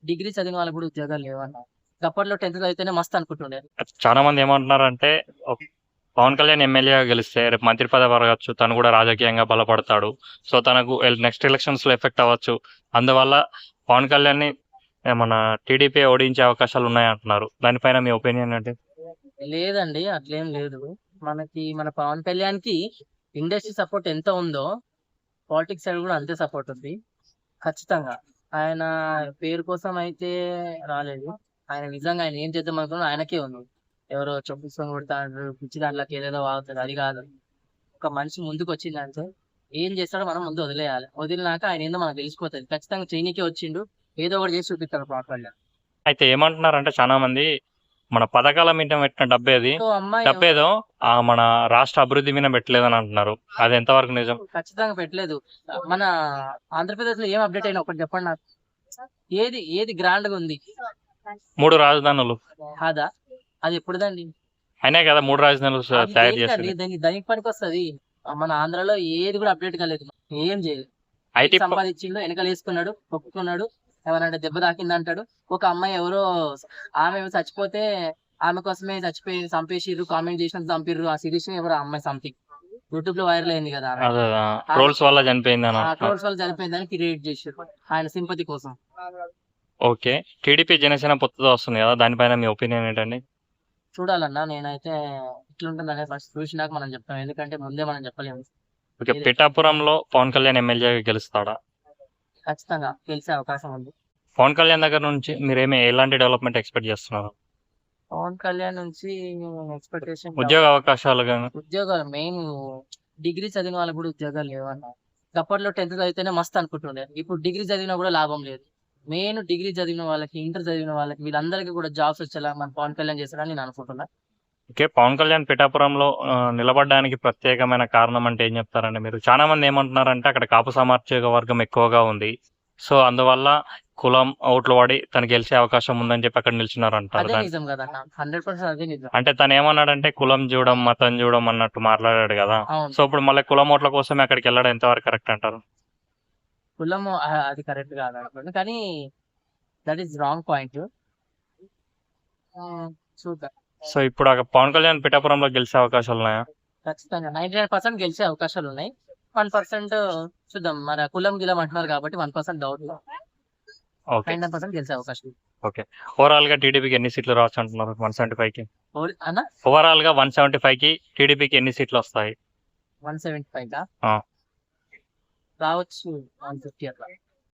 Degree చదివిన వాళ్ళకి కూడా ఉద్యోగాలు లేవన్న. అప్పట్లో 10th చదివితేనే మస్తు అనుకుంటుండే. చాలా మంది ఏమంటున్నారంటే పవన్ కళ్యాణ్ ఎమ్మెల్యేగా గెలిస్తే రేపు మంత్రి పదవి అడగచ్చు, తను కూడా రాజకీయంగా బలపడతాడు. సో తనకు నెక్స్ట్ ఎలక్షన్స్ లో ఎఫెక్ట్ అవ్వచ్చు. అందువల్ల పవన్ కళ్యాణ్ ని మన టీడీపీ ఓడించే అవకాశాలు ఉన్నాయంటున్నారు. దానిపైన మీ ఒపీనియన్ ఏంటి? లేదండి, అట్లేం లేదు. మన పవన్ కళ్యాణ్ కి ఇండస్ట్రీ సపోర్ట్ ఎంత ఉందో పాలిటిక్స్ సైడ్ కూడా అంతే సపోర్ట్ ఉంది ఖచ్చితంగా. ఆయన పేరు కోసం అయితే రాలేదు. ఆయన నిజంగా ఆయన ఏం చేద్దాం అనుకున్నా ఆయనకే ఉంది. ఎవరో చొప్పించుకొని కొడతాడు, పిచ్చి దాంట్లోకి ఏదేదో వాగుతాడు, అది కాదు. ఒక మనిషి ముందుకు వచ్చిందంటే ఏం చేస్తాడో మనం ముందు వదిలేయాలి. వదిలినాక ఆయన ఏందో మనకు తెలిసిపోతుంది. ఖచ్చితంగా చేయనీకే వచ్చిండు, ఏదో ఒకటి చేసి చూపిస్తాడు పవన్ కళ్యాణ్. అయితే ఏమంటున్నారంటే చాలా మంది మన పథకాల మీద పెట్టిన డబ్బేది సో అమ్మాయి డబ్బేదో మన రాష్ట్ర అభివృద్ధి మీద పెట్టలేదని అంటున్నారు. అది ఎంతవరకు నిజం? ఖచ్చితంగా పెట్టలేదు. మన ఆంధ్రప్రదేశ్ లో ఏం అప్డేట్ అయినా ఒకటి చెప్పండి నాకు. ఏది ఏది గ్రాండ్ గా ఉంది? 3 రాజధానులు కాదా? అది ఎప్పుడుదండి? అయినా కదా 3 రాజధానులు అది తయారు దేనికండి? చేసింది. దానికి పనికి వస్తుంది. మన ఆంధ్రాలో ఏది కూడా అప్డేట్ కాలేదు, ఏం చేయలేదు. ఐటీ సంపాదించిండు, వెనకాల వేసుకున్నాడు, ఒప్పుకున్నాడు. ఏమనంటే దెబ్బ తాకింది అంటాడు. ఒక అమ్మాయి ఎవరో ఆమె చచ్చిపోతే ఆమె కోసమే చచ్చిపోయి చంపేసిర్రు, కామెంట్ చేసినంత చంపిర్రు. ఆ సిరీస్ ఎవరో అమ్మాయి సంథింగ్ యూట్యూబ్ లో వైరల్ అయింది కదా. ట్రోల్స్ వల్ల చనిపోయింది ట్రోల్స్ వల్ల చనిపోయిందని క్రియేట్ చేసారు ఆయన సింపతి కోసం. ఓకే, టీడీపీ జనసేన పొత్తుతో వస్తుంది కదా, దానిపైన మీ ఒపీనియన్ ఏంటండి? చూడాలన్నా, నేనైతే ఇట్లుంటుంది అనేది ఫస్ట్ చూసినాక మనం చెప్తాం, ఎందుకంటే ముందే మనం చెప్పలేము. ఓకే, పిఠాపురంలో పవన్ కళ్యాణ్ ఎమ్మెల్యేగా గెలుస్తాడా? ఖచ్చితంగా గెలిచే అవకాశం ఉంది. పవన్ కళ్యాణ్ దగ్గర నుంచి మీరు ఎలాంటి డెవలప్మెంట్ ఎక్స్పెక్ట్ చేస్తున్నారు? పవన్ కళ్యాణ్ నుంచి ఎక్స్పెక్టేషన్ ఉద్యోగ అవకాశాలు కానీ ఉద్యోగాలు మెయిన్. డిగ్రీ చదివిన వాళ్ళకి కూడా ఉద్యోగాలు లేవన్న. అప్పట్లో 10th చదివితేనే మస్తు అనుకుంటుండే. ఇప్పుడు డిగ్రీ చదివినా కూడా లాభం లేదు. మెయిన్ డిగ్రీ చదివిన వాళ్ళకి, ఇంటర్ చదివిన వాళ్ళకి, వీళ్ళందరికీ కూడా జాబ్స్ వచ్చేలా మన పవన్ కళ్యాణ్ చేస్తాడని నేను అనుకుంటున్నా. ఓకే, పవన్ కళ్యాణ్ పిఠాపురంలో నిలబడడానికి ప్రత్యేకమైన కారణం అంటే ఏం చెప్తారండి మీరు? చాలా మంది ఏమంటున్నారంటే అక్కడ కాపు సామాజిక వర్గం ఎక్కువగా ఉంది, సో అందువల్ల కులం ఓట్లు పడి తను గెలిచే అవకాశం ఉందని చెప్పి అక్కడ నిల్చున్నారు అంటారు. అదే నిజం కదా, 100% అదే నిజం. అంటే తను ఏమన్నాడంటే కులం చూడం మతం చూడం అన్నట్టు మాట్లాడాడు కదా. అవును, సో ఇప్పుడు మళ్ళీ కులం ఓట్ల కోసమే అక్కడికి వెళ్ళడం ఎంతవరకు కరెక్ట్ అంటారు? కులం అది కరెక్ట్ కాదు అనుకోండి, కానీ దట్ ఈస్ రాంగ్ పాయింట్. చూద్దాం. సో ఇప్పుడు పవన్ కళ్యాణ్ పిఠాపురంలో గెలిచే అవకాశాలు ఉన్నాయా? ఖచ్చితంగా 99% గెలిచే అవకాశాలు ఉన్నాయి. 1% చూద్దాం. మన కులం గిలం అంటున్నారు కాబట్టి 1% డౌట్. ఓకే, 99% గెలిచే అవకాశం. ఓకే. ఓవరాల్ గా టీడీపీకి ఎన్ని సీట్లు రావచ్చు అంటున్నారు? 175 కి. అన్న ఓవరాల్ గా 175 కి టీడీపీకి ఎన్ని సీట్లు వస్తాయి? 175 ఆ. రావచ్చు 150 అట్లా.